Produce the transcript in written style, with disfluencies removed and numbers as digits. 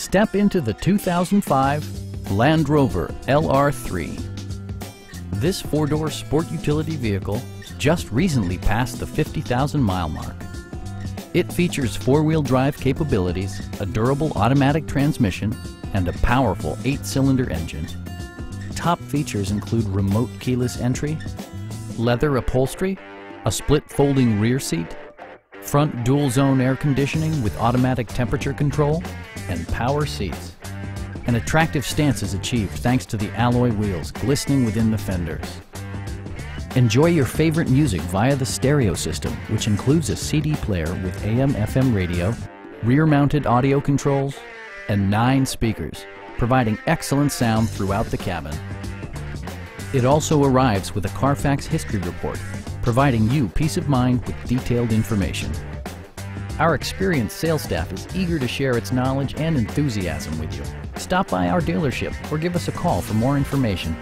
Step into the 2005 Land Rover LR3. This four-door sport utility vehicle just recently passed the 50,000-mile mark. It features four-wheel drive capabilities, a durable automatic transmission, and a powerful 8-cylinder engine. Top features include remote keyless entry, leather upholstery, a split folding rear seat, front dual-zone air conditioning with automatic temperature control, and power seats. An attractive stance is achieved thanks to the alloy wheels glistening within the fenders. Enjoy your favorite music via the stereo system, which includes a CD player with AM/FM radio, rear-mounted audio controls, and 9 speakers, providing excellent sound throughout the cabin. It also arrives with a Carfax history report, providing you peace of mind with detailed information. Our experienced sales staff is eager to share its knowledge and enthusiasm with you. Stop by our dealership or give us a call for more information.